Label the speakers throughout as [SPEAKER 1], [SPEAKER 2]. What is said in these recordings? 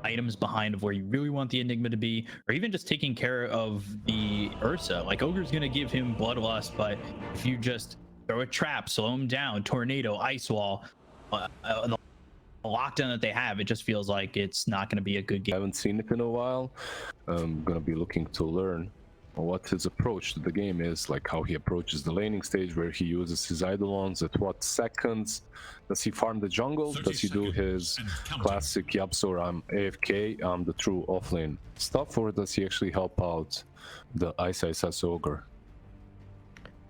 [SPEAKER 1] items behind of where you really want the Enigma to be, or even just taking care of the Ursa. Like Ogre's gonna give him Bloodlust, but if you just throw a trap, slow him down, tornado, ice wall, the lockdown that they have, it just feels like it's not gonna be a good
[SPEAKER 2] I
[SPEAKER 1] game.
[SPEAKER 2] haven't seen it in a while. I'm gonna be looking to learn what his approach to the game is, like how he approaches the laning stage, where he uses his Eidolons, at what seconds. Does he farm the jungle? Does he do his classic Yabzor, I'm AFK, I'm the true offlane stuff, or does he actually help out the Ice Ogre?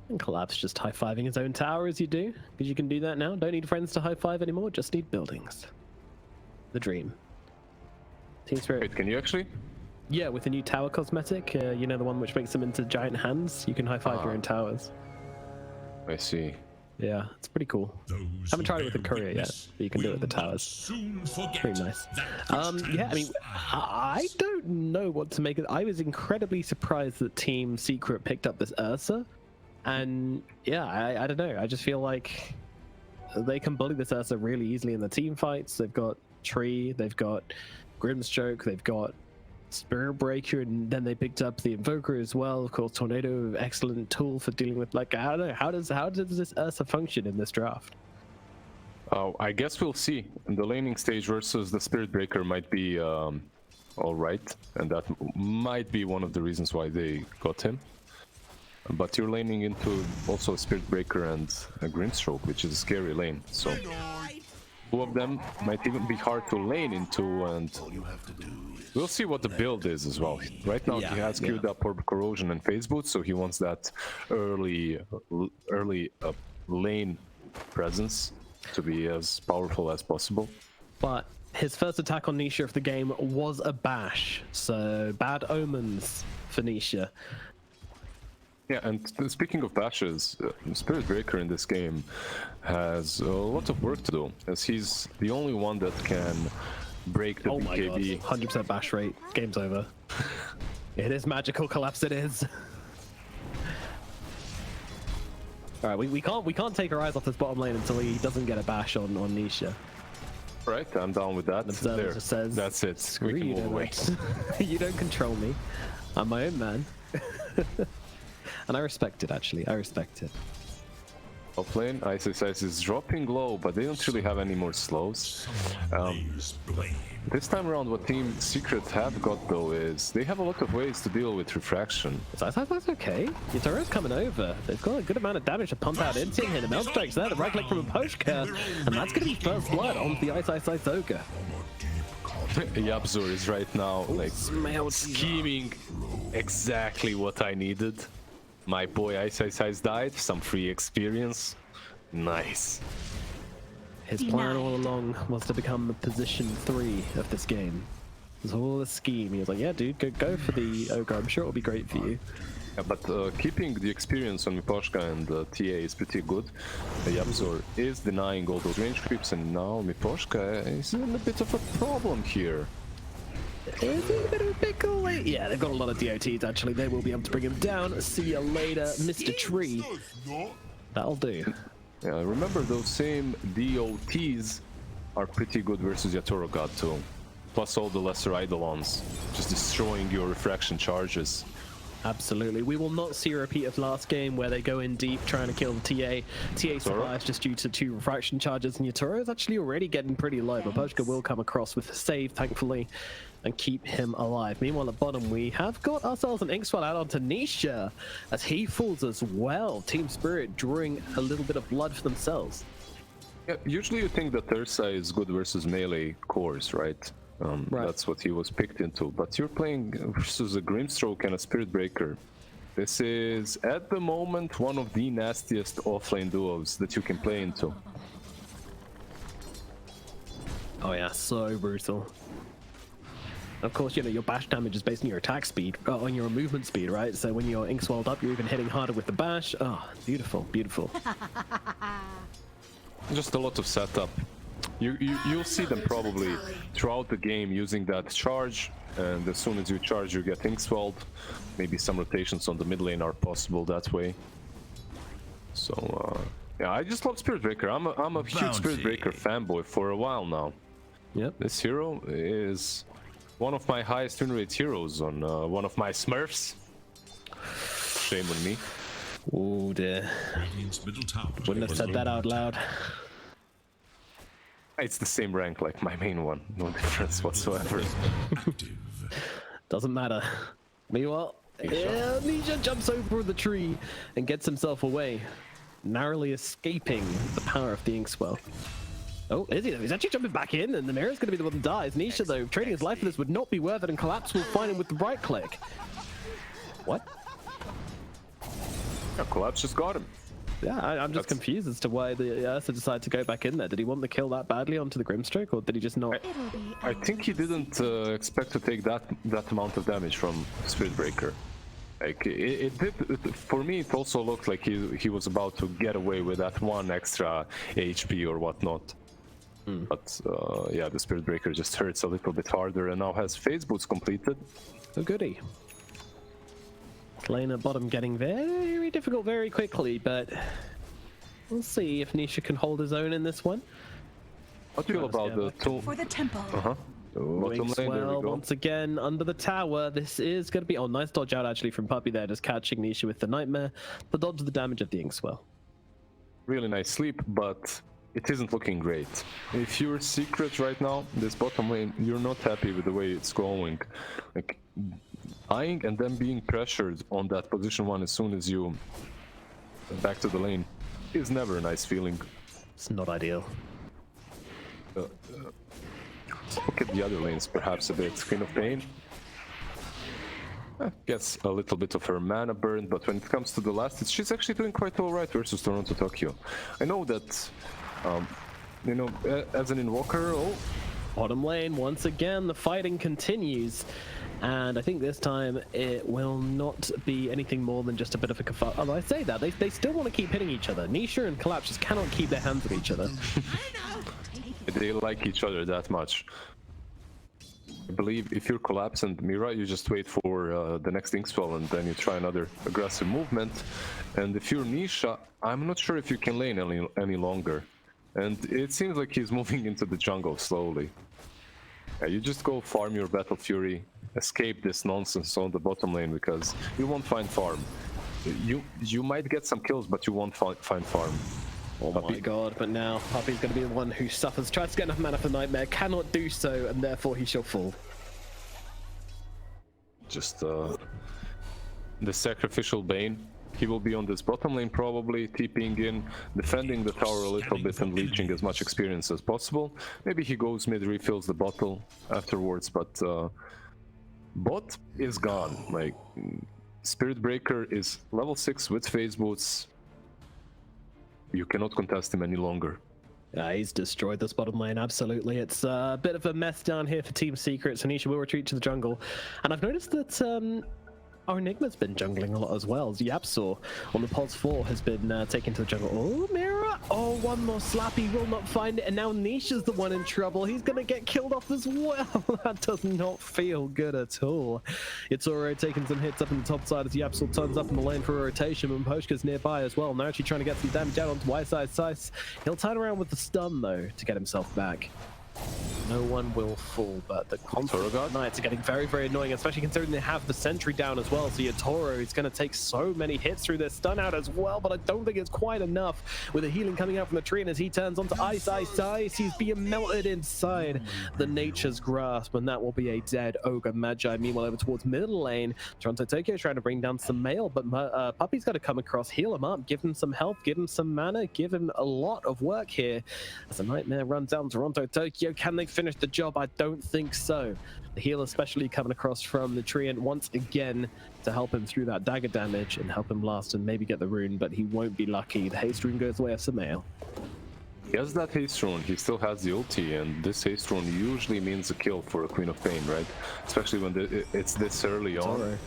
[SPEAKER 3] And Collapse just high-fiving his own tower as you do, because you can do that now. Don't need friends to high-five anymore, just need buildings. The dream. Team Spirit.
[SPEAKER 2] Wait, can you actually?
[SPEAKER 3] Yeah, with the new tower cosmetic, you know, the one which makes them into giant hands, you can high-five your own towers.
[SPEAKER 2] I see.
[SPEAKER 3] Yeah, it's pretty cool. Haven't tried it with the courier yet, but you can do it with the towers. Pretty nice. Yeah, I mean, I don't know what to make of it. I was incredibly surprised that Team Secret picked up this Ursa. And yeah, I don't know. I just feel like they can bully this Ursa really easily in the team fights. They've got Tree, they've got Grimstroke, they've got Spirit Breaker, and then they picked up the Invoker as well. Of course, Tornado, excellent tool for dealing with, like, I don't know, how does this Ursa function in this draft?
[SPEAKER 2] Oh, I guess we'll see. In the laning stage versus the Spirit Breaker might be all right, and that might be one of the reasons why they got him. But you're laning into also a Spirit Breaker and a Grimstroke, which is a scary lane. So two of them might even be hard to lane into, and we'll see what the build is as well. Right now he has queued up Orb Corrosion and Phase Boot, so he wants that early lane presence to be as powerful as possible.
[SPEAKER 3] But his first attack on Nisha of the game was a bash, so bad omens for Nisha.
[SPEAKER 2] Yeah, and speaking of bashes, Spirit Breaker in this game has a lot of work to do, as he's the only one that can break the BKB.
[SPEAKER 3] 100% bash rate, game's over. It is magical, Collapse it is. Alright, we can't take our eyes off this bottom lane until he doesn't get a bash on Nisha.
[SPEAKER 2] Right, I'm down with that.
[SPEAKER 3] There, just says,
[SPEAKER 2] that's it.
[SPEAKER 3] Screw
[SPEAKER 2] we can
[SPEAKER 3] you,
[SPEAKER 2] move away.
[SPEAKER 3] You don't control me. I'm my own man. And I respect it, actually. I respect it.
[SPEAKER 2] Top lane, Ice is dropping low, but they don't really have any more slows. This time around, what Team Secret have got, though, is they have a lot of ways to deal with refraction.
[SPEAKER 3] That's okay. Yatoro's coming over. They've got a good amount of damage to pump out into him. The Melt Strike's there, the right click from a Poshka, and that's going to be first blood on the Ice Ogre.
[SPEAKER 2] Yabzor is right now, like, scheming exactly what I needed. My boy Ice died, some free experience. Nice.
[SPEAKER 3] His plan all along was to become the position 3 of this game. It was all a scheme. He was like, yeah, dude, go for the Ogre. I'm sure it'll be great for you.
[SPEAKER 2] Yeah, but keeping the experience on Miposhka and TA is pretty good. Yabzor is denying all those range creeps, and now Miposhka is in a bit of a problem here.
[SPEAKER 3] Is it a bit of a pickle? Yeah, they've got a lot of DOTs, actually. They will be able to bring him down. See you later, Mr. Tree. That'll do.
[SPEAKER 2] Yeah, remember those same DOTs are pretty good versus Yatoro God too. Plus all the lesser Eidolons, just destroying your refraction charges.
[SPEAKER 3] Absolutely. We will not see a repeat of last game where they go in deep trying to kill the TA. TA survives just due to 2 refraction charges, and Yatoro is actually already getting pretty low, but Poshka will come across with a save, thankfully, and keep him alive. Meanwhile, at bottom, we have got ourselves an Inkswell out onto Nisha, as he falls as well. Team Spirit drawing a little bit of blood for themselves.
[SPEAKER 2] Yeah, usually you think that Ursa is good versus melee cores, right?
[SPEAKER 3] Right.
[SPEAKER 2] That's what he was picked into. But you're playing versus a Grimstroke and a Spirit Breaker. This is, at the moment, one of the nastiest offlane duos that you can play into.
[SPEAKER 3] Oh yeah, so brutal. Of course, you know, your bash damage is based on your attack speed, on your movement speed, right? So when you're Inkswelled up, you're even hitting harder with the bash. Oh, beautiful, beautiful.
[SPEAKER 2] Just a lot of setup. You'll see them probably throughout the game using that charge, and as soon as you charge you get Inkswelled. Maybe some rotations on the mid lane are possible that way. So yeah, I just love Spirit Breaker. I'm a huge Spirit Breaker fanboy for a while now.
[SPEAKER 3] Yep.
[SPEAKER 2] This hero is one of my highest win rate heroes on one of my Smurfs. Shame on me.
[SPEAKER 3] Oh dear. Wouldn't have said that out loud.
[SPEAKER 2] It's the same rank like my main one. No difference whatsoever.
[SPEAKER 3] Doesn't matter. Meanwhile, Nisha jumps over the tree and gets himself away, narrowly escaping the power of the Inkswell. Oh, is he? He's actually jumping back in, and the mirror's going to be the one that dies. Nisha, though, trading his life for this would not be worth it, and Collapse will find him with the right click. What?
[SPEAKER 2] Yeah, Collapse just got him.
[SPEAKER 3] Yeah, I'm just confused as to why the Ursa decided to go back in there. Did he want the kill that badly onto the Grimstroke, or did he just not?
[SPEAKER 2] I think he didn't expect to take that amount of damage from Spirit Breaker. Like it did. For me, it also looked like he was about to get away with that one extra HP or whatnot. But yeah, the Spirit Breaker just hurts a little bit harder, and now has Phase Boots completed.
[SPEAKER 3] Oh goody. Lane at bottom getting very difficult very quickly, but we'll see if Nisha can hold his own in this one.
[SPEAKER 2] How do you feel about the tool?
[SPEAKER 4] For the temple.
[SPEAKER 2] Bottom lane, there we
[SPEAKER 3] Well,
[SPEAKER 2] go.
[SPEAKER 3] once again, under the tower, this is going to be... Oh, nice dodge out actually from Puppy there, just catching Nisha with the Nightmare. The dodge the damage of the Inkswell.
[SPEAKER 2] Really nice sleep, but it isn't looking great. If you're Secret right now, this bottom lane, you're not happy with the way it's going. Like, dying and then being pressured on that position 1 as soon as you back to the lane is never a nice feeling.
[SPEAKER 3] It's not ideal.
[SPEAKER 2] Look at the other lanes perhaps a bit. Queen of Pain gets a little bit of her mana burn, but when it comes to the last, she's actually doing quite alright versus Toronto Tokyo. I know that, you know, as an invoker,
[SPEAKER 3] Bottom lane, once again, the fighting continues. And I think this time it will not be anything more than just a bit of a kerfuffle. Although I say that, they still want to keep hitting each other. Nisha and Collapse just cannot keep their hands on each other.
[SPEAKER 2] they like each other that much. I believe if you're Collapse and Mira, you just wait for the next Inkswell and then you try another aggressive movement. And if you're Nisha, I'm not sure if you can lane any longer. And it seems like he's moving into the jungle slowly. Yeah, you just go farm your Battle Fury, escape this nonsense on the bottom lane because you won't find farm. You might get some kills, but you won't find farm.
[SPEAKER 3] Oh
[SPEAKER 2] Puppy.
[SPEAKER 3] my god, but now Puppy's going to be the one who suffers, tries to get enough mana for Nightmare, cannot do so, and therefore he shall fall.
[SPEAKER 2] Just the sacrificial Bane. He will be on this bottom lane probably, TPing in, defending the tower a little bit and leeching as much experience as possible. Maybe he goes mid, refills the bottle afterwards, but bot is gone. Like, Spirit Breaker is level 6 with Phase Boots. You cannot contest him any longer.
[SPEAKER 3] Yeah, he's destroyed this bottom lane, absolutely. It's a bit of a mess down here for Team Secret. Nisha will retreat to the jungle. And I've noticed that our Enigma's been jungling a lot as well. Yapsor on the Pulse 4 has been taken to the jungle. Oh, Mira! Oh, one more slap. He will not find it. And now Nisha's the one in trouble. He's going to get killed off as well. That does not feel good at all. Yatoro taking some hits up in the top side as Yapsor turns up in the lane for a rotation. And Poshka's nearby as well. Now actually trying to get some damage out onto Y-side Sice. He'll turn around with the stun, though, to get himself back. No one will fall, but the Conflict Knights are getting very annoying, especially considering they have the sentry down as well. So Yatoro is going to take so many hits through their stun out as well, but I don't think it's quite enough with the healing coming out from the tree. And as he turns onto Ice, he's being melted inside the Nature's Grasp, and that will be a dead Ogre Magi. Meanwhile, over towards middle lane, Toronto Tokyo is trying to bring down some mail, but Puppy's got to come across, heal him up, give him some health, give him some mana, give him a lot of work here. As the Nightmare runs down Toronto Tokyo, can they finish the job? I don't think so. The heal especially coming across from the Treant once again to help him through that dagger damage and help him last and maybe get the rune, but he won't be lucky. The haste rune goes away of Samael.
[SPEAKER 2] He has that haste rune, he still has the ulti, and this haste rune usually means a kill for a Queen of Pain, right? Especially when it's this early on.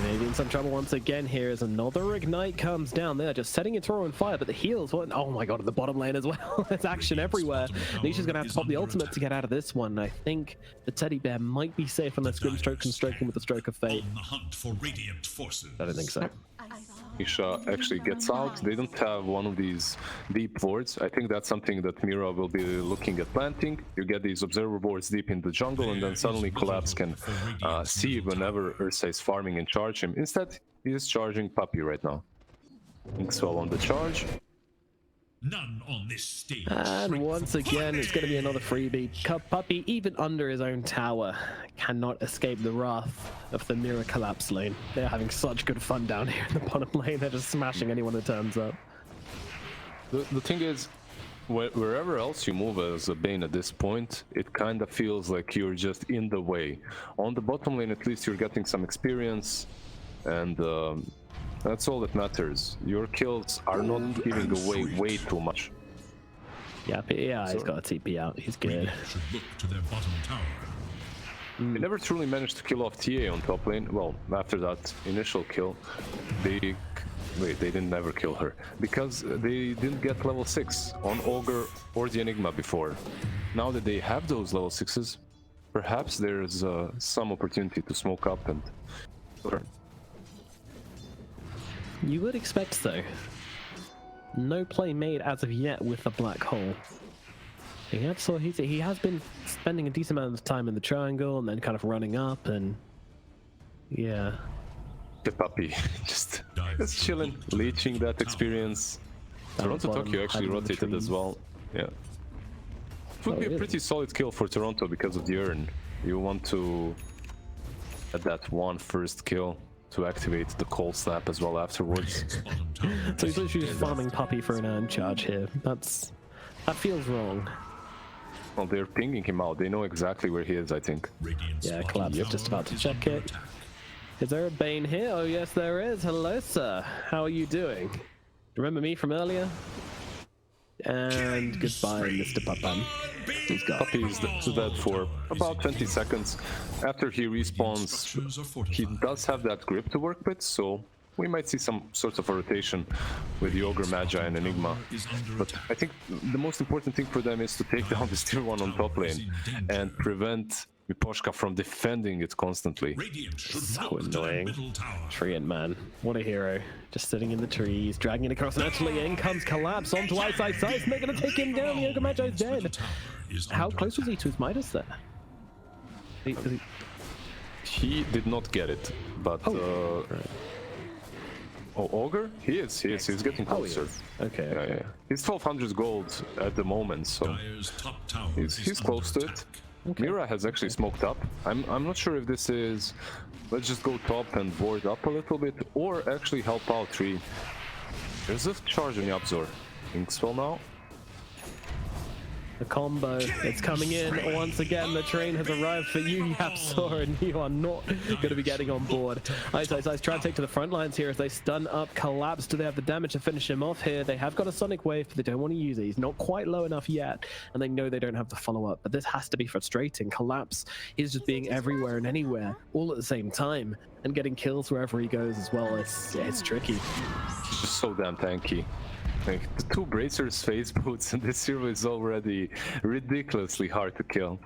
[SPEAKER 3] Maybe in some trouble once again here as another ignite comes down. They're just setting Yatoro on fire, but the heals, what? Oh my god, in the bottom lane as well. There's action everywhere. Nisha's gonna have to pop the ultimate to get out of this one. I think the teddy bear might be safe unless Grimstroke can stroke him with the stroke of fate. I don't think so.
[SPEAKER 2] Nisha actually gets out. They don't have one of these deep wards. I think that's something that Mira will be looking at planting. You get these observer boards deep in the jungle, and then suddenly Collapse can see whenever Ursa is farming and charge him. Instead, he is charging Puppy right now. Inkswell on the charge.
[SPEAKER 4] None on this stage.
[SPEAKER 3] And once again, it's going to be another freebie. Puppy, even under his own tower, cannot escape the wrath of the Mirror Collapse lane. They're having such good fun down here in the bottom lane. They're just smashing anyone that turns up.
[SPEAKER 2] The thing is, wherever else you move as a Bane at this point, it kind of feels like you're just in the way. On the bottom lane, at least you're getting some experience, and that's all that matters. Your kills are not giving away way too much.
[SPEAKER 3] Yeah, he's got a TP out. He's good.
[SPEAKER 4] Should look to their bottom tower.
[SPEAKER 2] They never truly managed to kill off TA on top lane. Well, after that initial kill, they didn't never kill her because they didn't get level 6 on Ogre or the Enigma before. Now that they have those level 6s, perhaps there's some opportunity to smoke up and turn.
[SPEAKER 3] You would expect so. No play made as of yet with the black hole. He has been spending a decent amount of time in the triangle and then kind of running up and yeah.
[SPEAKER 2] The Puppy just chilling, leeching that experience. Toronto Tokyo actually rotated as well. Yeah. It would be a pretty solid kill for Toronto because of the urn. You want to get that one first kill to activate the cold snap as well afterwards.
[SPEAKER 3] So he's literally just farming Puppy for an urn charge here. That feels wrong.
[SPEAKER 2] Well, they're pinging him out. They know exactly where he is, I think.
[SPEAKER 3] Yeah, Collapse is just about to check it. Is there a Bane here? Oh yes, there is. Hello, sir. How are you doing? Remember me from earlier? And goodbye, Mr. Papan. He's gone.
[SPEAKER 2] Puppy is dead for about 20 seconds. After he respawns, he does have that grip to work with, so we might see some sort of a rotation with the Ogre, Magi, and Enigma. But I think the most important thing for them is to take down this tier 1 on top lane and prevent Miposhka from defending it constantly.
[SPEAKER 3] So annoying. Treant, man. What a hero. Just sitting in the trees, dragging it across, and actually in comes Collapse onto Ice. And they're going to take him down. The Ogre Magi's dead. How close was he to his Midas there?
[SPEAKER 2] He did not get it, but... Oh, Ogre? He is. He's getting closer.
[SPEAKER 3] Okay.
[SPEAKER 2] Yeah. He's 1200 gold at the moment, so he's close to it. Okay. Mira has actually smoked up. I'm not sure if this is... Let's just go top and board up a little bit, or actually help out 3. There's a charge on Yabzor. Inkswell now.
[SPEAKER 3] The combo, it's coming in. Once again, the train has arrived for you, Yapsor, and you are not going to be getting on board. Ice try and take to the front lines here as they stun up Collapse. Do they have the damage to finish him off here? They have got a Sonic Wave, but they don't want to use it. He's not quite low enough yet, and they know they don't have the follow-up. But this has to be frustrating. Collapse is just being everywhere and anywhere, all at the same time, and getting kills wherever he goes as well. It's tricky.
[SPEAKER 2] He's just so damn tanky. Like, the 2 bracers phase boots and this hero is already ridiculously hard to kill.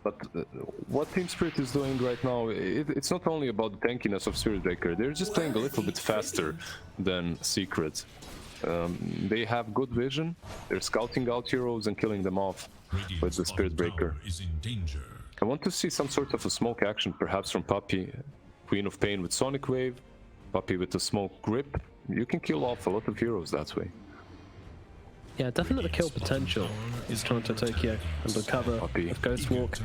[SPEAKER 2] But what Team Spirit is doing right now, it's not only about the tankiness of Spirit Breaker, they're just playing a little bit faster than Secret. They have good vision, they're scouting out heroes and killing them off with the Spirit Breaker. I want to see some sort of a smoke action, perhaps from Puppy. Queen of Pain with Sonic Wave, Puppy with a smoke grip. You can kill off a lot of heroes that way.
[SPEAKER 3] Yeah, definitely kill potential is Toronto Tokyo under cover
[SPEAKER 2] Puppy.
[SPEAKER 3] of Ghost Walk.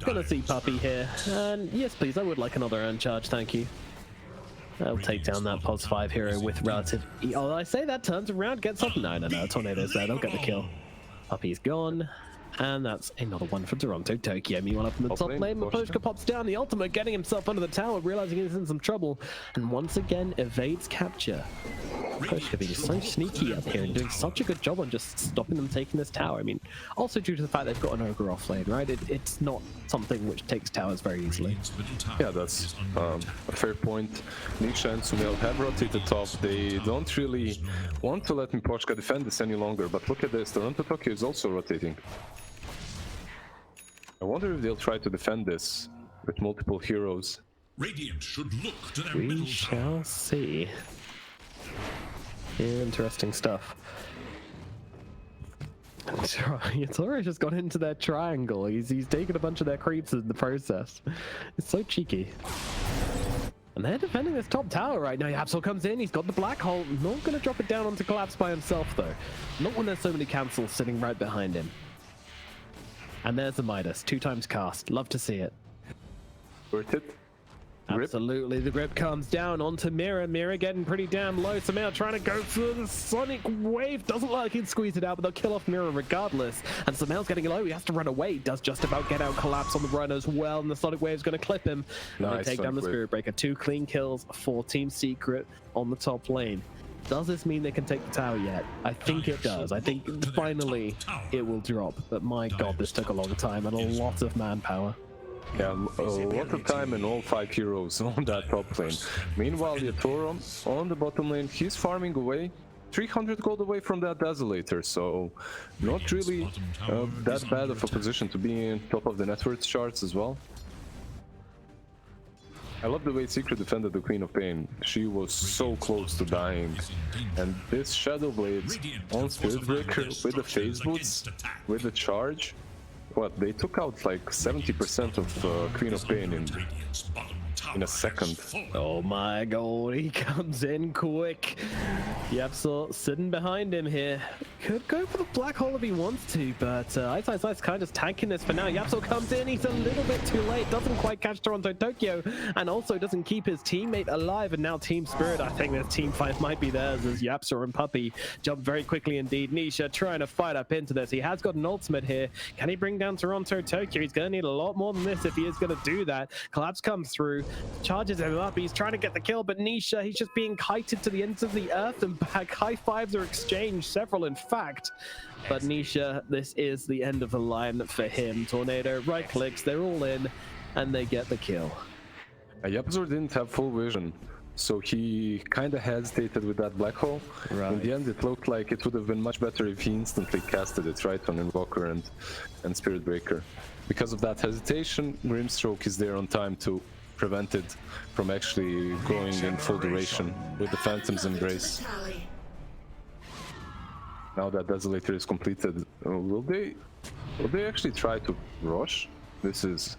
[SPEAKER 3] Gonna see Puppy here. And yes, please, I would like another urn charge, thank you. I'll take down that Pos 5 hero with relative... Oh, I say that, turns around, gets off... No, Tornado's there, they'll get the kill. Puppy's gone. And that's another one for Toronto Tokyo. Meanwhile, up in the top lane,
[SPEAKER 2] Maposhka.
[SPEAKER 3] Maposhka pops down the ultimate, getting himself under the tower, realizing he's in some trouble, and once again evades capture. Maposhka being so sneaky up here and doing such a good job on just stopping them taking this tower. I mean, also due to the fact they've got an ogre off lane, right? It's not something which takes towers very easily.
[SPEAKER 2] Yeah, that's a fair point. Nisha and Sumail have rotated top. They don't really want to let Maposhka defend this any longer, but look at this. Toronto Tokyo is also rotating. I wonder if they'll try to defend this with multiple heroes.
[SPEAKER 4] Radiant should look to their
[SPEAKER 3] We
[SPEAKER 4] middle
[SPEAKER 3] shall
[SPEAKER 4] tower.
[SPEAKER 3] see. Interesting stuff. Yatoro just got into their triangle. He's taken a bunch of their creeps in the process. It's so cheeky. And they're defending this top tower right now. Yapsel comes in, he's got the black hole. Not going to drop it down onto Collapse by himself, though. Not when there's so many cancels sitting right behind him. And there's the Midas, 2 times cast. Love to see it.
[SPEAKER 2] Worth it? Grip.
[SPEAKER 3] Absolutely, the grip comes down onto Mira. Mira getting pretty damn low. Samir trying to go for the Sonic Wave. Doesn't look like he'd squeeze it out, but they'll kill off Mira regardless. And Samel's getting low. He has to run away. Does just about get out Collapse on the run as well. And the Sonic Wave's going to clip him. And
[SPEAKER 2] Nice
[SPEAKER 3] they take down the
[SPEAKER 2] Sonic Wave.
[SPEAKER 3] Spirit Breaker. 2 clean kills for Team Secret on the top lane. Does this mean they can take the tower yet? I think it does. I think finally it will drop. But my god, this took a long time and a lot of manpower.
[SPEAKER 2] Yeah, a lot of time and all 5 heroes on that top lane. Meanwhile, Yatoro on the bottom lane, he's farming away. 300 gold away from that Desolator, so not really that bad of a position to be in top of the net worth charts as well. I love the way Secret defended the Queen of Pain. She was so close to dying. And this Shadow Blades on Spirit Breaker with the phase boots, with the charge, what, they took out like 70% of Queen of Pain in a second.
[SPEAKER 3] Oh my god, he comes in quick. Yapsel sitting behind him here. Could go for the black hole if he wants to, but Ice kind of just tanking this for now. Yapsel comes in, he's a little bit too late, doesn't quite catch Toronto Tokyo, and also doesn't keep his teammate alive. And now Team Spirit, I think this team fight might be theirs as Yapsel and Puppy jump very quickly indeed. Nisha trying to fight up into this. He has got an ultimate here. Can he bring down Toronto Tokyo? He's going to need a lot more than this if he is going to do that. Collapse comes through, charges him up. He's trying to get the kill, but Nisha, he's just being kited to the ends of the earth and back. High fives are exchanged, several in fact. But Nisha, this is the end of the line for him. Tornado right clicks, they're all in, and they get the kill.
[SPEAKER 2] Yapzor didn't have full vision, so he kind of hesitated with that black hole.
[SPEAKER 3] Right.
[SPEAKER 2] In the end, it looked like it would have been much better if he instantly casted it right on Invoker and Spirit Breaker. Because of that hesitation, Grimstroke is there on time to prevent it from actually going in full duration with the Phantom's Embrace. Now that Desolator is completed, will they actually try to rush? This is...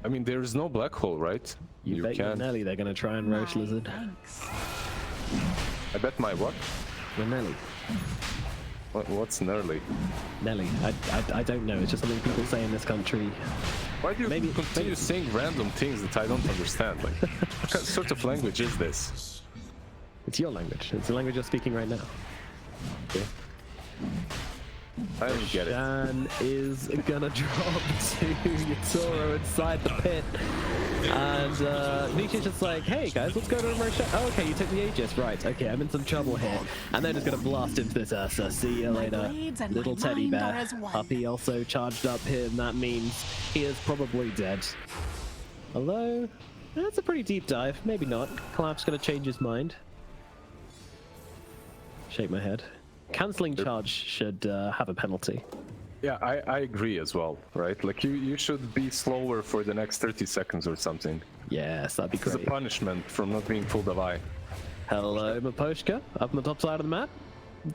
[SPEAKER 2] I mean, there is no black hole, right?
[SPEAKER 3] You bet your Nelly they're going to try and roast Lizard.
[SPEAKER 2] I bet my what?
[SPEAKER 3] Your Nelly.
[SPEAKER 2] What's Nelly?
[SPEAKER 3] Nelly. I don't know. It's just something people say in this country.
[SPEAKER 2] Why do you continue saying random things that I don't understand? Like, what sort of language is this?
[SPEAKER 3] It's your language. It's the language you're speaking right now.
[SPEAKER 2] Okay. I don't get it.
[SPEAKER 3] Shan is gonna drop to Yatoro inside the pit. And Nietzsche's just like, hey guys, let's go to Roshan. Oh, okay, you took the Aegis. Right, okay, I'm in some trouble here. And they're just gonna blast into this Ursa. See you later, little teddy bear. Puppy also charged up here, and that means he is probably dead. Although, that's a pretty deep dive. Maybe not. Collapse gonna change his mind. Shake my head. Canceling charge should have a penalty.
[SPEAKER 2] Yeah, I agree as well, right? Like, you should be slower for the next 30 seconds or something.
[SPEAKER 3] Yes, that'd be great.
[SPEAKER 2] It's a punishment from not being full Davai.
[SPEAKER 3] Hello, Maposhka, up on the top side of the map.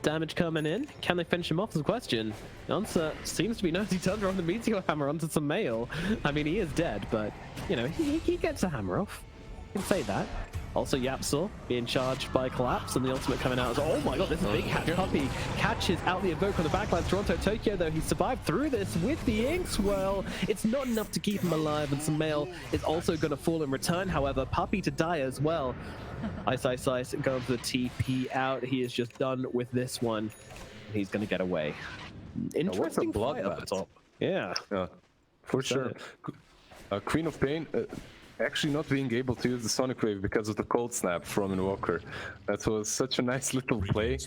[SPEAKER 3] Damage coming in. Can they finish him off is the question. The answer seems to be no. He turns around the Meteor Hammer onto some mail. I mean, he is dead, but, you know, he gets a hammer off. You can say that. Also, Yapsel being charged by Collapse, and the ultimate coming out as, oh my god, this is big catch. Puppy catches out the Evoke on the backline. Toronto Tokyo, though, he survived through this with the Inks. Well, it's not enough to keep him alive, and some mail is also going to fall in return. However, Puppy to die as well. Ice going for the TP out. He is just done with this one. He's going to get away. Interesting fight up
[SPEAKER 2] bloodbath.
[SPEAKER 3] top. Yeah.
[SPEAKER 2] Yeah, for sure. Queen of Pain actually not being able to use the Sonic Wave because of the cold snap from Invoker. That was such a nice little play.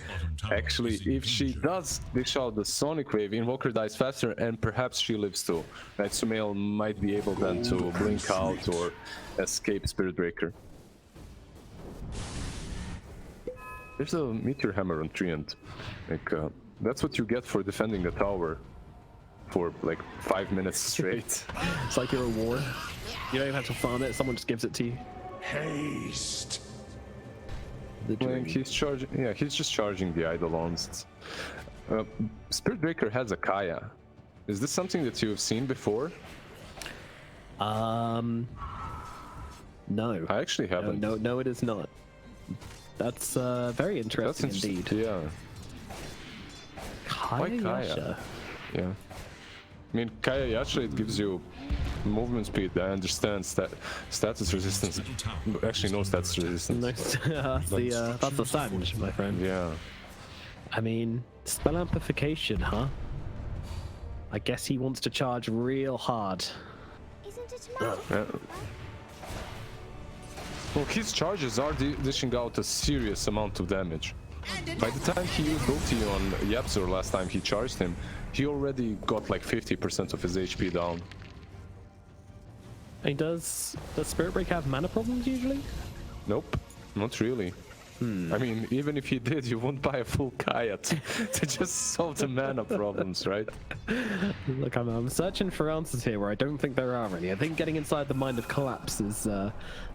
[SPEAKER 2] Actually, if she does dish out the Sonic Wave, Invoker dies faster and perhaps she lives too. Right, Sumail might be able then to blink out or escape Spirit Breaker. There's a Meteor Hammer on Treant. Like, that's what you get for defending the tower for like 5 minutes straight.
[SPEAKER 3] It's like you're a war. You don't even have to farm it, someone just gives it to you.
[SPEAKER 4] Haste.
[SPEAKER 2] Like he's charging, yeah, he's just charging the Eidolons. Spirit Breaker has a Kaya. Is this something that you have seen before?
[SPEAKER 3] No.
[SPEAKER 2] I actually haven't.
[SPEAKER 3] No, it is not. That's very interesting indeed.
[SPEAKER 2] Yeah. Why
[SPEAKER 3] Kaya
[SPEAKER 2] Kaya?
[SPEAKER 3] Yasha.
[SPEAKER 2] Yeah. I mean, Kaya Yasha, it gives you movement speed. I understand status resistance. Actually, no status resistance.
[SPEAKER 3] No, that's the Sanj, my friend.
[SPEAKER 2] Yeah.
[SPEAKER 3] I mean, spell amplification, huh? I guess he wants to charge real hard.
[SPEAKER 5] Isn't it magic?
[SPEAKER 2] Yeah. Well, his charges are dishing out a serious amount of damage. By the time he used ulti on Yapzor last time he charged him, he already got like 50% of his HP down.
[SPEAKER 3] And does Spirit Break have mana problems usually?
[SPEAKER 2] Nope, not really. I mean, even if he did, you wouldn't buy a full Kaya to just solve the mana problems, right?
[SPEAKER 3] Look, I'm searching for answers here where I don't think there are any. I think getting inside the mind of Collapse is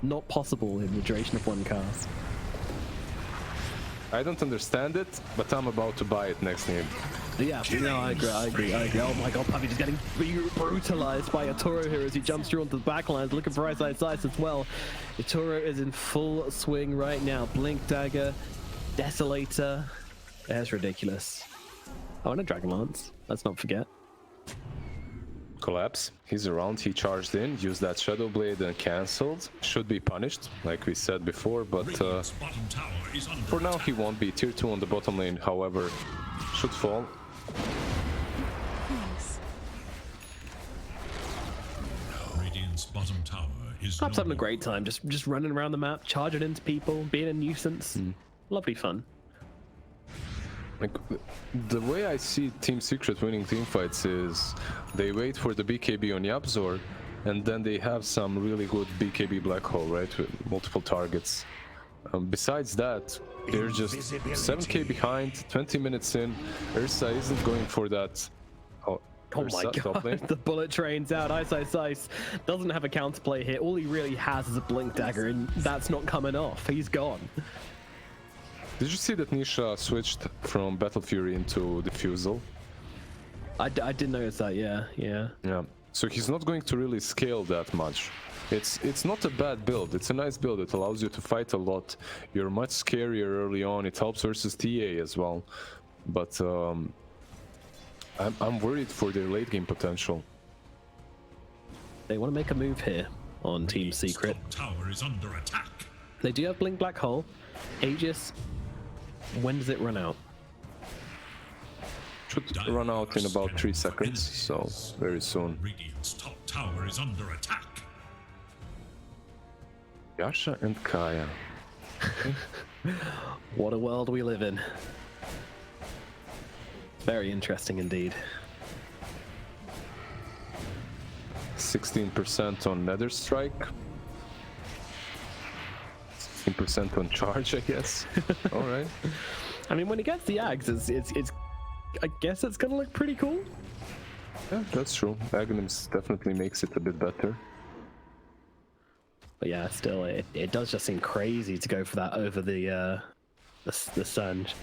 [SPEAKER 3] not possible in the duration of one cast.
[SPEAKER 2] I don't understand it, but I'm about to buy it next game.
[SPEAKER 3] Yeah, no, I agree. Oh my god, Puppy just getting brutalized by Yatoro here as he jumps through onto the backlines, looking for Ice as well. Yatoro is in full swing right now. Blink Dagger, Desolator. That's ridiculous. Oh, and a Dragon Lance. Let's not forget.
[SPEAKER 2] Collapse. He's around, he charged in, used that Shadow Blade and cancelled. Should be punished, like we said before, but for now he won't be. Tier 2 on the bottom lane, however, should fall.
[SPEAKER 5] Thanks.
[SPEAKER 4] Radiant's bottom tower is
[SPEAKER 3] Perhaps having a great time, just running around the map, charging into people, being a nuisance. Lovely fun.
[SPEAKER 2] Like, the way I see Team Secret winning teamfights is they wait for the BKB on Yapzor, and then they have some really good BKB Black Hole, right, with multiple targets. Besides that, they're just 7k behind, 20 minutes in. Ursa isn't going for that. Oh
[SPEAKER 3] my god, the bullet train's out. Ice doesn't have a counterplay here. All he really has is a Blink Dagger, and that's not coming off. He's gone.
[SPEAKER 2] Did you see that Nisha switched from Battle Fury into Diffusal?
[SPEAKER 3] I did notice that, yeah.
[SPEAKER 2] Yeah. So he's not going to really scale that much. It's not a bad build. It's a nice build. It allows you to fight a lot. You're much scarier early on. It helps versus TA as well. But I'm worried for their late game potential.
[SPEAKER 3] They want to make a move here on Team Secret.
[SPEAKER 4] Tower is under attack.
[SPEAKER 3] They do have Blink Black Hole. Aegis, when does it run out?
[SPEAKER 2] Should run out in about 3 seconds, so very soon.
[SPEAKER 4] Radiant's top tower is under attack.
[SPEAKER 2] Yasha and Kaya.
[SPEAKER 3] What a world we live in. Very interesting indeed.
[SPEAKER 2] 16% on Nether Strike. 16% on charge, I guess. All right.
[SPEAKER 3] I mean, when he gets the Ags, it's I guess it's gonna look pretty cool.
[SPEAKER 2] Yeah, that's true. Aghanims definitely makes it a bit better.
[SPEAKER 3] But yeah, still, it does just seem crazy to go for that over the Sanj.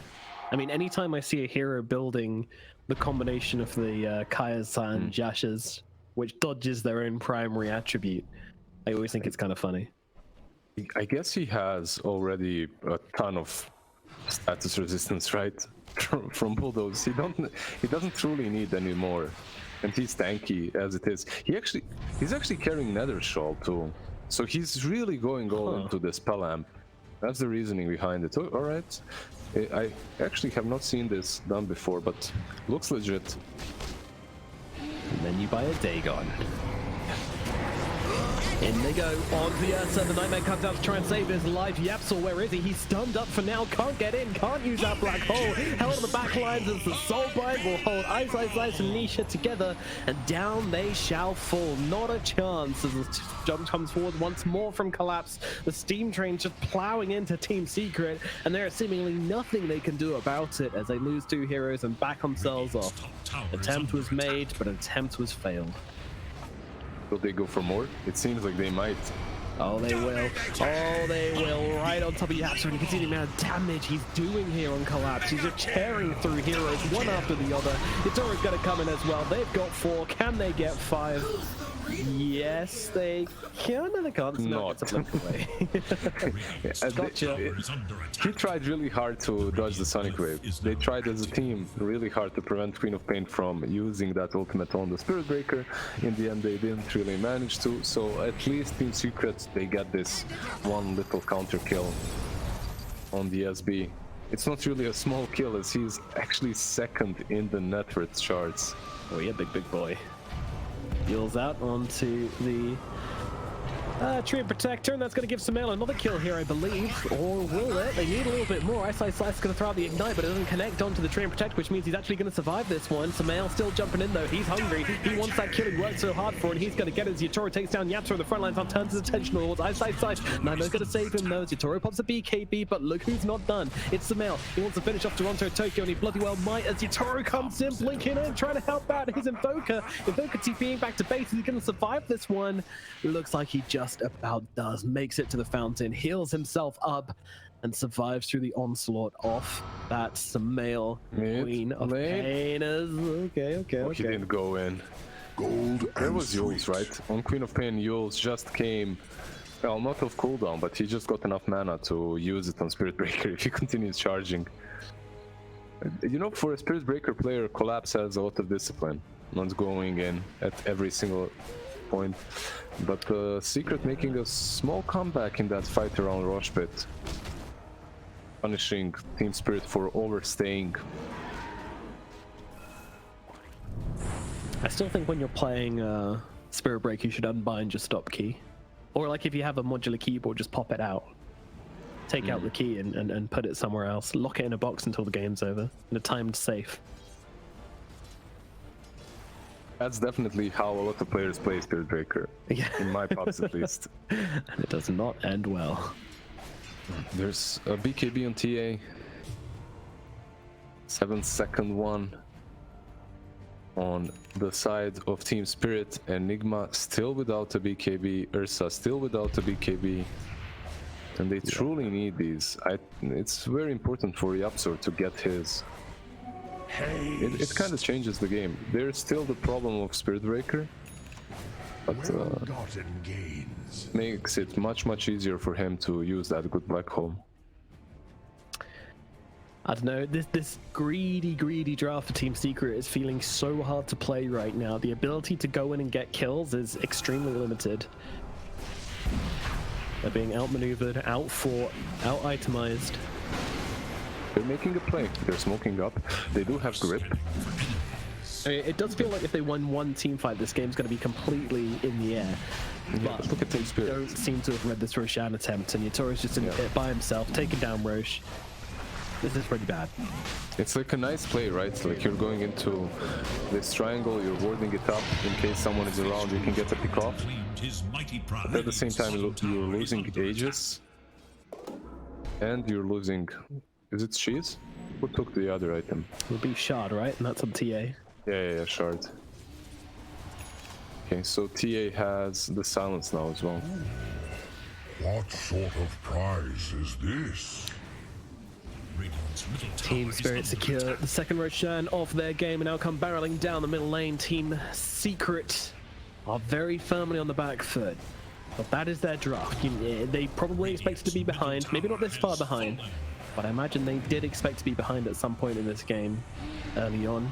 [SPEAKER 3] I mean, anytime I see a hero building the combination of the Kaya's, Sanj, Yasha's, which dodges their own primary attribute, I always think it's kind of funny.
[SPEAKER 2] I guess he has already a ton of status resistance, right? From Bulldoze. He doesn't truly need any more. And he's tanky as it is. He's actually carrying Nether Shawl too. So he's really going all into the spell amp. That's the reasoning behind it. All right. I actually have not seen this done before, but looks legit.
[SPEAKER 3] And then you buy a Dagon. In they go, on the Ursa, the Nightmare comes out to try and save his life. Yapsor, where is he? He's stunned up for now, can't get in, can't use that black hole. Held on the back lines as the Soulbind will hold Ice, and Nisha together, and down they shall fall. Not a chance as the jump comes forward once more from Collapse. The steam train just plowing into Team Secret, and there is seemingly nothing they can do about it as they lose 2 heroes and back themselves off. Attempt was made, but attempt was failed.
[SPEAKER 2] Will they go for more? It seems like they might.
[SPEAKER 3] Oh, they will. Oh, they will. Right on top of Yapsor, and you can see the amount of damage he's doing here on Collapse. He's just tearing through heroes one after the other. Yatoro's going to come in as well. They've got 4. Can they get 5? Yes, they can. No, they can't.
[SPEAKER 2] Not.
[SPEAKER 3] Gotcha.
[SPEAKER 2] He tried really hard to dodge the Sonic Wave. They tried as a team really hard to prevent Queen of Pain from using that ultimate on the Spirit Breaker. In the end, they didn't really manage to. So at least Team Secret, they got this one little counter kill on the SB. It's not really a small kill as he's actually second in the net worth charts.
[SPEAKER 3] Oh yeah, big boy. Heals out onto the Tree and Protector, and that's going to give Sumail another kill here, I believe. Or will it? They need a little bit more. Ice Slice is going to throw out the Ignite, but it doesn't connect onto the Tree and Protect, which means he's actually going to survive this one. Sumail still jumping in, though. He's hungry. He wants that kill. He worked so hard for it, and he's going to get it as Yatoro takes down Yapsor in the front lines and turns his attention towards Ice Slice. Naima's going to save him, though, as Yatoro pops a BKB, but look who's not done. It's Sumail. He wants to finish off Toronto Tokyo, and he bloody well might as Yatoro comes in, blinking in, trying to help out his Invoker. Invoker TPing back to base. Is he going to survive this one? Looks like he just about does. Makes it to the fountain, heals himself up, and survives through the onslaught off that Sumail. Queen of Pain is okay.
[SPEAKER 2] He didn't go in. There was Yules, right? On Queen of Pain, Yules just came, well, not off cooldown, but he just got enough mana to use it on Spirit Breaker if he continues charging. You know, for a Spirit Breaker player, Collapse has a lot of discipline, not going in at every single point. But Secret making a small comeback in that fight around Rosh Pit, punishing Team Spirit for overstaying.
[SPEAKER 3] I still think when you're playing Spirit Break, you should unbind your stop key. Or like if you have a modular keyboard, just pop it out. Take out the key and put it somewhere else. Lock it in a box until the game's over, in a timed safe.
[SPEAKER 2] That's definitely how a lot of players play Spirit Breaker, in my pops at least.
[SPEAKER 3] And it does not end well.
[SPEAKER 2] There's a BKB on TA. 7-second one on the side of Team Spirit. Enigma still without a BKB. Ursa still without a BKB. And they truly need these. It's very important for Yapsor to get his. It kind of changes the game. There's still the problem of Spirit Breaker, but makes it much easier for him to use that good black hole.
[SPEAKER 3] I don't know, this greedy draft for Team Secret is feeling so hard to play right now. The ability to go in and get kills is extremely limited. They're being outmaneuvered, outfought, out-itemized.
[SPEAKER 2] They're making a play. They're smoking up. They do have grip.
[SPEAKER 3] It does feel like if they won one team fight, this game's going to be completely in the air. But
[SPEAKER 2] look at Team Spirit.
[SPEAKER 3] Don't seem to have read this Roshan attempt, and Yatoro's just in it by himself, taking down Roche. This is pretty bad.
[SPEAKER 2] It's like a nice play, right? Like you're going into this triangle, you're warding it up in case someone is around, you can get a pick off. But at the same time, you're losing Aegis. And you're losing... Is it Cheese? Who took the other item?
[SPEAKER 3] It would be Shard, right? And that's on TA.
[SPEAKER 2] Yeah, Shard. Okay, so TA has the silence now as well.
[SPEAKER 4] What sort of prize is this?
[SPEAKER 3] Team Spirit secure the second Roshan of their game, and now come barreling down the middle lane. Team Secret are very firmly on the back foot. But that is their draft. They probably expected to be behind, maybe not this far behind, but I imagine they did expect to be behind at some point in this game early on.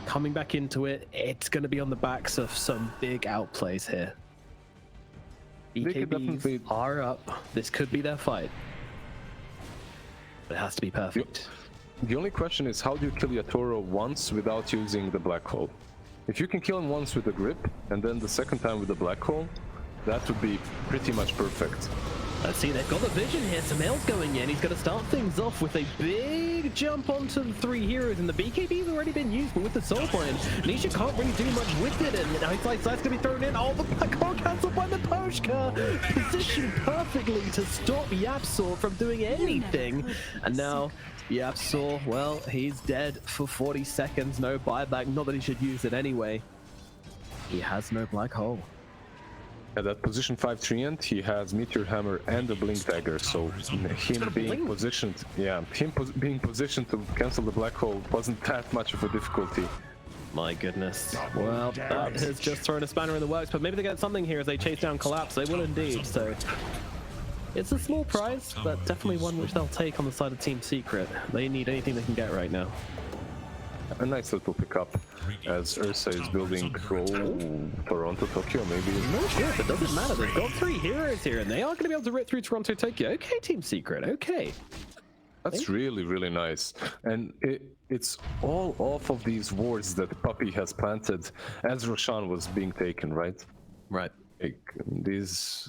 [SPEAKER 3] Coming back into it, it's going to be on the backs of some big outplays here. BKBs are up. This could be their fight. It has to be perfect.
[SPEAKER 2] The only question is, how do you kill Yatoro once without using the black hole? If you can kill him once with the grip, and then the second time with the black hole, that would be pretty much perfect.
[SPEAKER 3] Let's see, they've got the vision here. Samel's going in. He's going to start things off with a big jump onto the 3 heroes, and the BKB's already been used, but with the soul point, Nisha can't really do much with it, and now he's like, that's going to be thrown in. Oh, the black hole cancelled by the Poshka, positioned perfectly to stop Yapsor from doing anything, and now Yapsor, well, he's dead for 40 seconds, no buyback, not that he should use it anyway. He has no black hole.
[SPEAKER 2] At that position 5 treant, he has Meteor Hammer and a Blink Dagger, so him being positioned, being positioned to cancel the black hole wasn't that much of a difficulty.
[SPEAKER 3] My goodness. Well, that has just thrown a spanner in the works, but maybe they get something here as they chase down Collapse. They will indeed, so it's a small prize, but definitely one which they'll take on the side of Team Secret. They need anything they can get right now.
[SPEAKER 2] A nice little pickup as Ursa is building Toronto, Tokyo, maybe.
[SPEAKER 3] No shit, it doesn't matter. They've got 3 heroes here, and they are going to be able to rip through Toronto, Tokyo. Okay, Team Secret, okay.
[SPEAKER 2] That's really, really nice. And it's all off of these wards that Puppy has planted as Roshan was being taken, right?
[SPEAKER 3] Right.
[SPEAKER 2] Like, these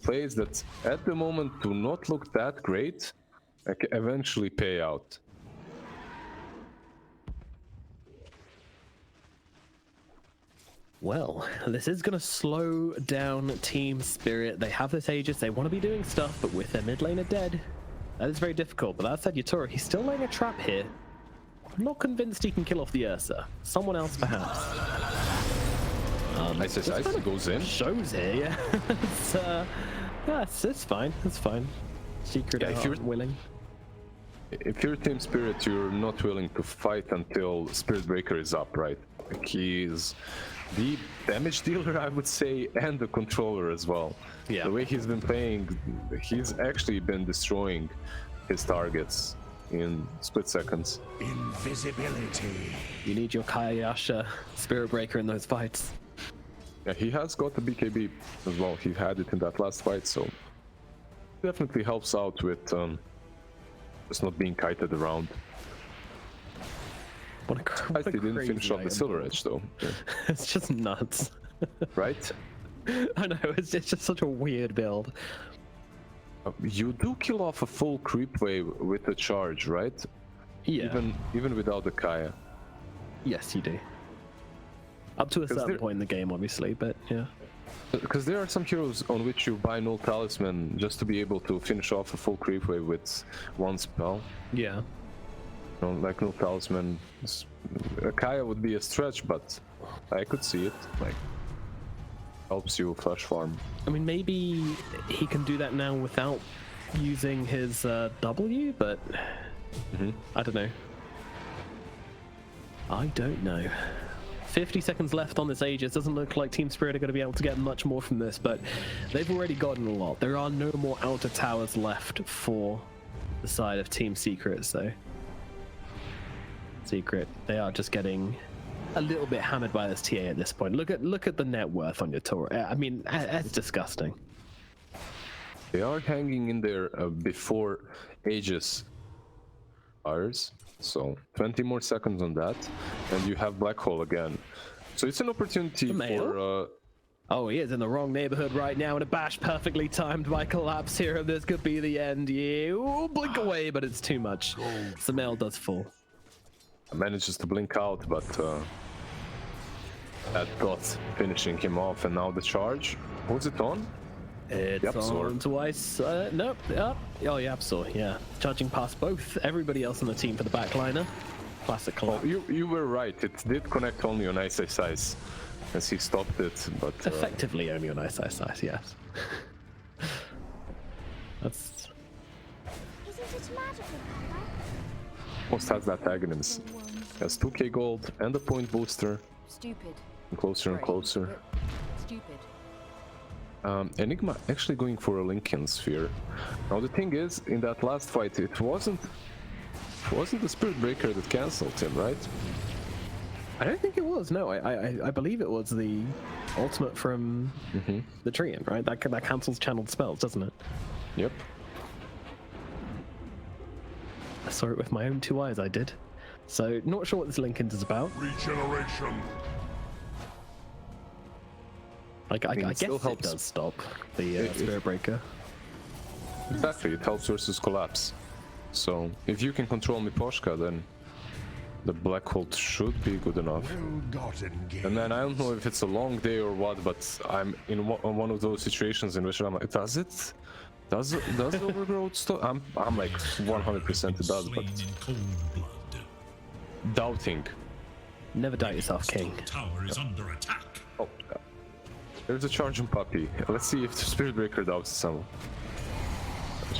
[SPEAKER 2] plays that at the moment do not look that great, like, eventually pay out.
[SPEAKER 3] Well, this is going to slow down Team Spirit. They have this Aegis, they want to be doing stuff, but with their mid laner dead, that is very difficult. But that said, Yatoro, he's still laying a trap here. I'm not convinced he can kill off the Ursa. Someone else, perhaps.
[SPEAKER 2] Nice size goes in.
[SPEAKER 3] Shows here, yeah. It's fine. It's fine. Secret,
[SPEAKER 2] if you're
[SPEAKER 3] willing.
[SPEAKER 2] If you're Team Spirit, you're not willing to fight until Spirit Breaker is up, right? Like, he's the damage dealer, I would say, and the controller as well.
[SPEAKER 3] Yeah.
[SPEAKER 2] The way he's been playing, he's actually been destroying his targets in split seconds.
[SPEAKER 4] Invisibility.
[SPEAKER 3] You need your Kayasha Spirit Breaker in those fights.
[SPEAKER 2] Yeah, he has got the BKB as well. He had it in that last fight, so definitely helps out with just not being kited around.
[SPEAKER 3] What a
[SPEAKER 2] He didn't finish off the Silver Edge, though. Yeah.
[SPEAKER 3] It's just nuts.
[SPEAKER 2] Right?
[SPEAKER 3] I know, it's just such a weird build.
[SPEAKER 2] You do kill off a full creep wave with a charge, right?
[SPEAKER 3] Yeah.
[SPEAKER 2] Even without the Kaya.
[SPEAKER 3] Yes, you do. Up to a certain point in the game, obviously, but yeah.
[SPEAKER 2] Because there are some heroes on which you buy Null Talisman just to be able to finish off a full creep wave with one spell.
[SPEAKER 3] Yeah.
[SPEAKER 2] You know, like Null Talisman. A Kaya would be a stretch, but I could see it. Like, helps you flash farm.
[SPEAKER 3] I mean, maybe he can do that now without using his W, but I don't know. I don't know. 50 seconds left on this Aegis. Doesn't look like Team Spirit are going to be able to get much more from this, but they've already gotten a lot. There are no more outer towers left for the side of Team Secret, so Secret, they are just getting a little bit hammered by this TA at this point. Look at the net worth on Yatoro. I mean, that's disgusting.
[SPEAKER 2] They are hanging in there before Aegis fires. So 20 more seconds on that, and you have Black Hole again. So it's an opportunity for...
[SPEAKER 3] Oh, he is in the wrong neighborhood right now, and a bash perfectly timed by Collapse here. This could be the end. Yeah, ooh, blink away, but it's too much. Samel does fall.
[SPEAKER 2] Manages to blink out, but that got finishing him off, and now the charge. Who's it on?
[SPEAKER 3] It's on twice. Nope. Oh, Yapsor, yeah. Charging past both everybody else on the team for the backliner. Classic Collapse.
[SPEAKER 2] You were right. It did connect only on Ice Ice Ice, as he stopped it, but...
[SPEAKER 3] Effectively only on Ice Ice Ice, yes. That's...
[SPEAKER 5] Isn't it magical, Papa?
[SPEAKER 2] Almost has that Aghanim's. Has 2k gold and a point booster.
[SPEAKER 6] Stupid.
[SPEAKER 2] And closer and closer.
[SPEAKER 6] Stupid.
[SPEAKER 2] Enigma actually going for a Lincoln Sphere. Now the thing is, in that last fight, it wasn't the Spirit Breaker that cancelled him, right?
[SPEAKER 3] I don't think it was. No, I believe it was the ultimate from the Treant, right? That cancels channeled spells, doesn't it?
[SPEAKER 2] Yep.
[SPEAKER 3] I saw it with my own 2 eyes, I did. So, not sure what this Linken's is about.
[SPEAKER 4] Regeneration.
[SPEAKER 3] Like, I
[SPEAKER 2] mean, it
[SPEAKER 3] guess
[SPEAKER 2] still
[SPEAKER 3] it
[SPEAKER 2] helps.
[SPEAKER 3] does stop the Spirit Breaker.
[SPEAKER 2] Exactly, it helps versus collapse. So if you can control Miposhka, then the Black Hole should be good enough.
[SPEAKER 4] Well gotten gains.
[SPEAKER 2] And then I don't know if it's a long day or what, but I'm in one of those situations in which I'm like, does it? Does the overgrowth stop? I'm like 100% it does, but doubting.
[SPEAKER 3] Never doubt yourself, King.
[SPEAKER 6] Tower is under attack.
[SPEAKER 2] Oh, there's a charging puppy. Let's see if the Spirit Breaker doubts someone.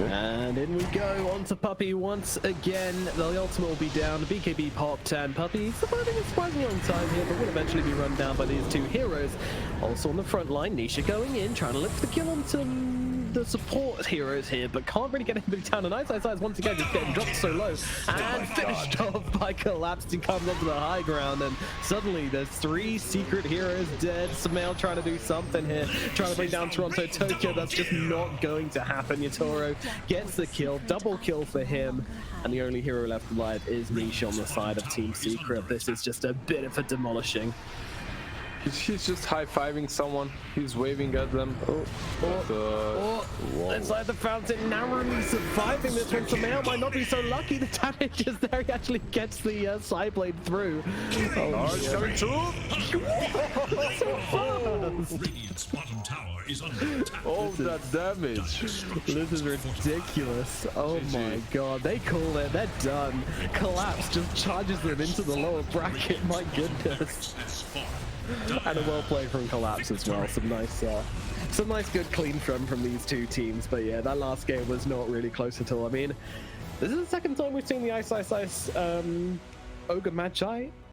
[SPEAKER 3] And in we go, onto Puppy once again. The ultimate will be down, the BKB popped, and Puppy surviving a surprisingly long time here, but will eventually be run down by these 2 heroes. Also on the front line, Nisha going in, trying to look for the kill on some the support heroes here, but can't really get anybody down. And Ice once again just getting dropped so low and finished off by Collapse. He comes onto the high ground, and suddenly there's 3 secret heroes dead. Samael trying to do something here, trying to bring down Toronto Tokyo. That's just not going to happen. Yatoro gets the kill, double kill for him, and the only hero left alive is Nisha on the side of Team Secret. This is just a bit of a demolishing.
[SPEAKER 2] He's just high-fiving someone. He's waving at them.
[SPEAKER 3] Inside the fountain, narrowly surviving this one. Samael might not be so lucky. The damage is there. He actually gets the side blade through.
[SPEAKER 2] Large coming through.
[SPEAKER 6] Radiant's bottom tower is under attack.
[SPEAKER 2] All that damage.
[SPEAKER 3] This is ridiculous. Oh my god. They call it. They're done. Collapse just charges them into the lower bracket. My goodness. And a well played from Collapse as well. Some nice good clean from these 2 teams. But yeah, that last game was not really close at all. I mean, this is the second time we've seen the Ice OGA Magi